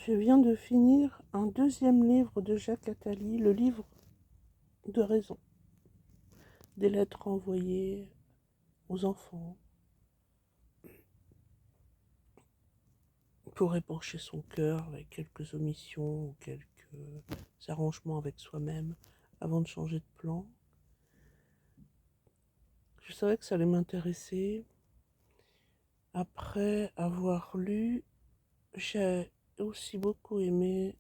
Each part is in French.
Je viens de finir un deuxième livre de Jacques Attali, le livre de raison. Des lettres envoyées aux enfants pour épancher son cœur avec quelques omissions ou quelques arrangements avec soi-même avant de changer de plan. Je savais que ça allait m'intéresser. Après avoir lu, j'ai aussi beaucoup aimé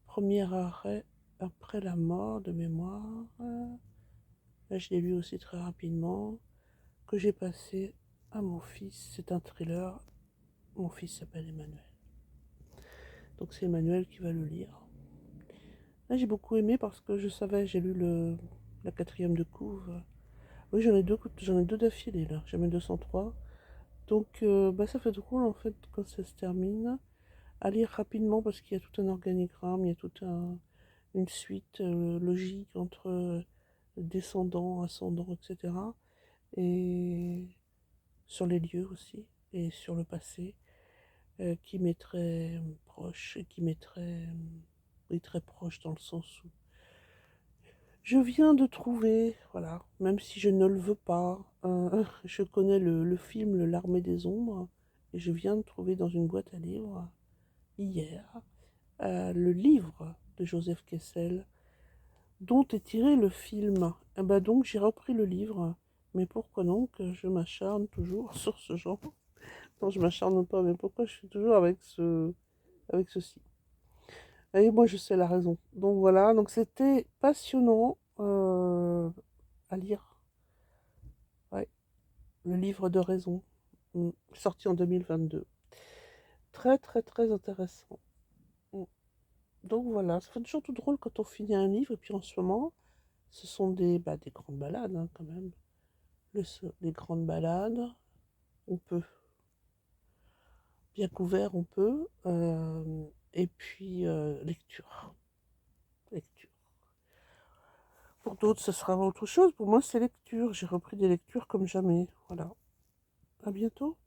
Premier arrêt après la mort de mémoire. Là, je l'ai lu aussi très rapidement, que j'ai passé à mon fils. C'est un thriller. Mon fils s'appelle Emmanuel. Donc c'est Emmanuel qui va le lire. Là, j'ai beaucoup aimé parce que je savais, j'ai lu la quatrième de couve. Oui, j'en ai deux d'affilée là. J'en ai 203. Donc ça fait drôle en fait quand ça se termine. À lire rapidement parce qu'il y a tout un organigramme, il y a toute une suite logique entre descendants, ascendants, etc. Et sur les lieux aussi, et sur le passé, qui m'est très proche, et qui m'est très proche dans le sens où je viens de trouver, voilà, même si je ne le veux pas, je connais le film L'Armée des Ombres, et je viens de trouver dans une boîte à livres, hier, le livre de Joseph Kessel, dont est tiré le film. Et ben donc j'ai repris le livre, mais pourquoi donc je m'acharne toujours sur ce genre? Non, je m'acharne pas, mais pourquoi je suis toujours avec ceci? Et moi, je sais la raison. Donc voilà, donc c'était passionnant à lire. Ouais, le livre de raison, sorti en 2022. Très, très, très intéressant. Mm. Donc voilà, ça fait toujours tout drôle quand on finit un livre, et puis en ce moment, ce sont des grandes balades, hein, quand même. Les grandes balades, on peut. Bien couvert, on peut. Et puis, lecture. Lecture. Pour d'autres, ce sera autre chose. Pour moi, c'est lecture. J'ai repris des lectures comme jamais. Voilà. À bientôt.